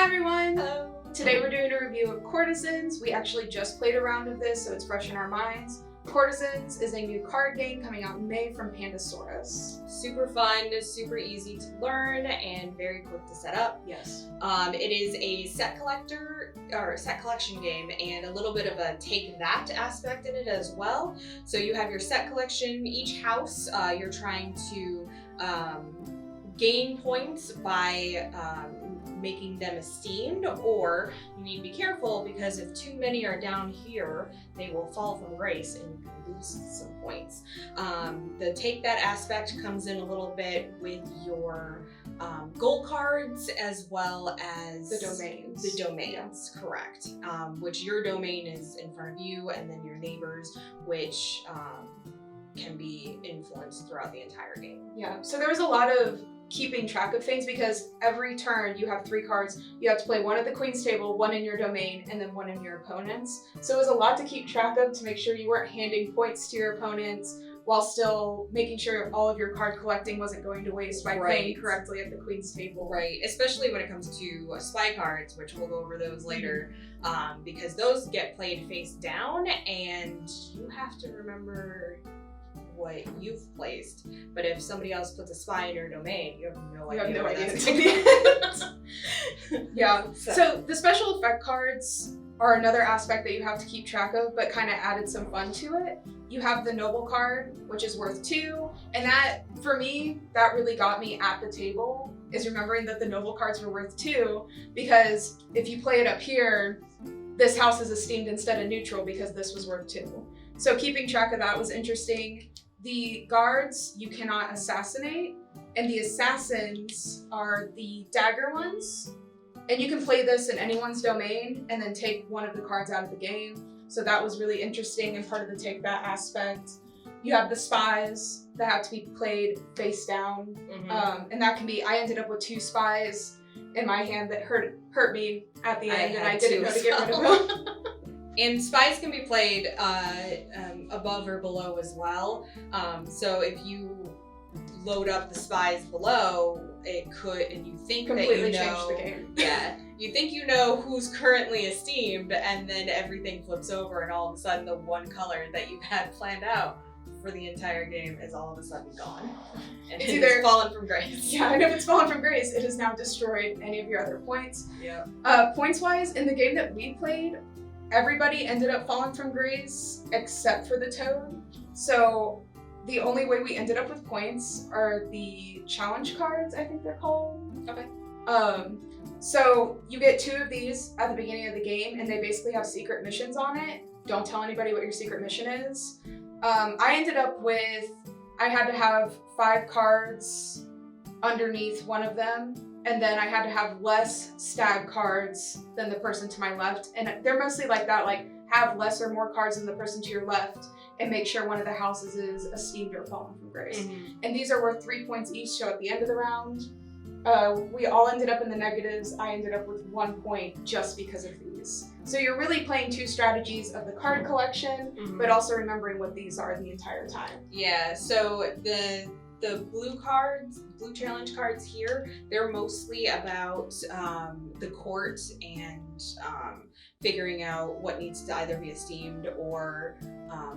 Hi everyone! Hello! Today we're doing a review of Courtisans. We actually just played a round of this, so it's fresh in our minds. Courtisans is a new card game coming out in May from Pandasaurus. Super fun, super easy to learn, and very quick to set up. Yes. It is a set collection game, and a little bit of a take that aspect in it as well. So you have your set collection. Each house, you're trying to gain points by making them esteemed, or you need to be careful because if too many are down here, they will fall from grace and you can lose some points. The take that aspect comes in a little bit with your gold cards as well as The domains. The domains, correct. Which your domain is in front of you, and then your neighbors, which can be influenced throughout the entire game. Yeah, so there was a lot of keeping track of things because every turn you have 3 cards. You have to play one at the queen's table, one in your domain, and then one in your opponent's. So it was a lot to keep track of to make sure you weren't handing points to your opponents while still making sure all of your card collecting wasn't going to waste by playing correctly at the queen's table. Right, especially when it comes to spy cards, which we'll go over those later, because those get played face down and you have to remember what you've placed, but if somebody else puts a spy in your domain, you have no idea where that's going to be. Yeah. So the special effect cards are another aspect that you have to keep track of, but kind of added some fun to it. You have the noble card, which is worth 2, and that, for me, that really got me at the table, is remembering that the noble cards were worth 2, because if you play it up here, this house is esteemed instead of neutral because this was worth 2. So keeping track of that was interesting. The guards you cannot assassinate, and the assassins are the dagger ones. And you can play this in anyone's domain and then take one of the cards out of the game. So that was really interesting and part of the take that aspect. You have the spies that have to be played face down. And that can be, I ended up with 2 spies in my hand that hurt me at the end, and I didn't know to get rid of them. And spies can be played above or below as well. So if you load up the spies below, it could, and you think completely that you know, change the game. Yeah, you think you know who's currently esteemed, and then everything flips over, and all of a sudden the one color that you've had planned out for the entire game is all of a sudden gone. And it's either fallen from grace. Yeah, and if it's fallen from grace, it has now destroyed any of your other points. Yeah. Points-wise, in the game that we played, everybody ended up falling from grace except for the toad. So the only way we ended up with points are the challenge cards, I think they're called. Okay. So you get 2 of these at the beginning of the game, and they basically have secret missions on it. Don't tell anybody what your secret mission is. I ended up with, I had to have 5 cards underneath one of them, and then I had to have less stag cards than the person to my left. And they're mostly like that, like have less or more cards than the person to your left and make sure one of the houses is esteemed or fallen from grace. And these are worth 3 points each, so at the end of the round, we all ended up in the negatives. I ended up with 1 point just because of these. So you're really playing 2 strategies of the card collection, but also remembering what these are the entire time. Yeah, so the blue cards, blue challenge cards here, they're mostly about the court and figuring out what needs to either be esteemed or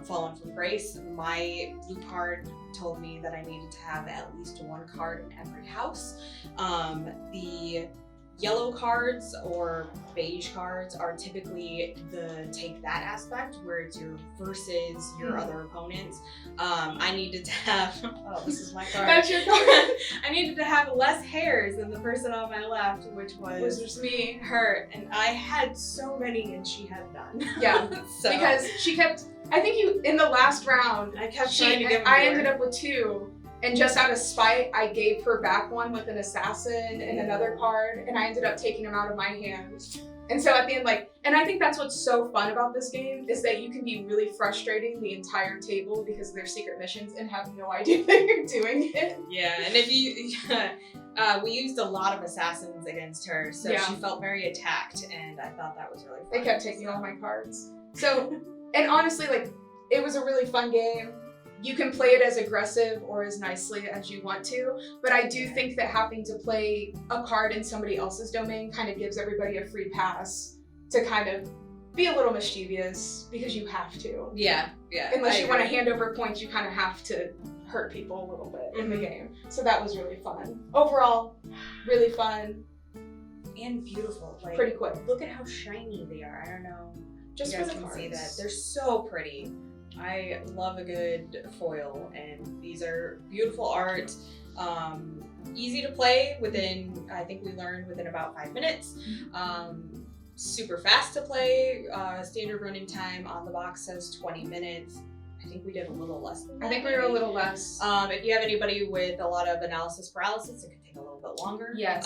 fallen from grace. My blue card told me that I needed to have at least 1 card in every house. The yellow cards or beige cards are typically the take that aspect, where it's your versus your other opponents. I needed to have, oh, this is my card. That's your card. I needed to have less hairs than the person on my left, which was just me. Her, and I had so many and she had none. Yeah, so, because she kept, I think in the last round, I kept trying to give I ended up with 2. And just out of spite, I gave her back one with an assassin and another card, and I ended up taking them out of my hand. And so at the end, and I think that's what's so fun about this game, is that you can be really frustrating the entire table because of their secret missions and have no idea that you're doing it. Yeah, and if you, we used a lot of assassins against her, so she felt very attacked, and I thought that was really fun. They kept taking all my cards. So, and honestly, it was a really fun game. you can play it as aggressive or as nicely as you want to, but I do think that having to play a card in somebody else's domain kind of gives everybody a free pass to kind of be a little mischievous because you have to. Yeah. Unless you want to hand over points, you kind of have to hurt people a little bit in the game. So that was really fun. Overall, really fun. And beautiful. Like, pretty quick. Look at how shiny they are. I don't know. Just you for guys the can cards. see that. They're so pretty. I love a good foil, and these are beautiful art. Easy to play within, I think we learned within about 5 minutes. Super fast to play. Standard running time on the box says 20 minutes. I think we did a little less than that. I think we were a little less. If you have anybody with a lot of analysis paralysis, it can take a little bit longer. Yes.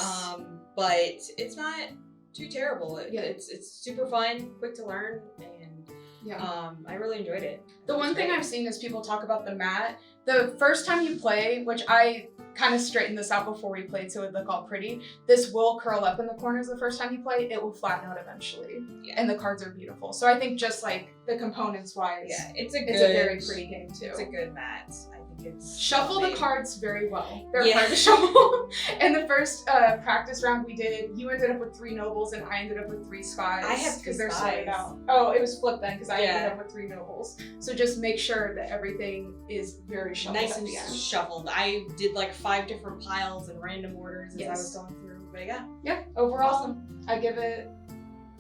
But it's not too terrible. It's super fun, quick to learn, and I really enjoyed it. The one thing I've seen is people talk about the mat. The first time you play, which I kind of straightened this out before we played so it would look all pretty, this will curl up in the corners the first time you play. It will flatten out eventually. And the cards are beautiful. So I think just like the components wise, it's a very pretty game too. It's a good mat. I think it's shuffle the cards very well. They're hard to shuffle. And the first practice round we did, you ended up with 3 nobles and I ended up with 3 spies. I have 3 because they're spies. sorted out. Oh, it was flipped then because I ended up with 3 nobles. So just make sure that everything is very shuffled nice at and the end. shuffled. I did like 5 different piles and random orders as I was going through. But yeah. Overall, awesome. I give it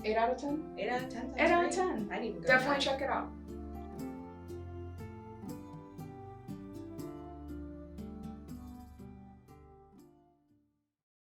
8 out of 10. 8 out of 10. 8 out of 10. I'd even go Definitely check it out.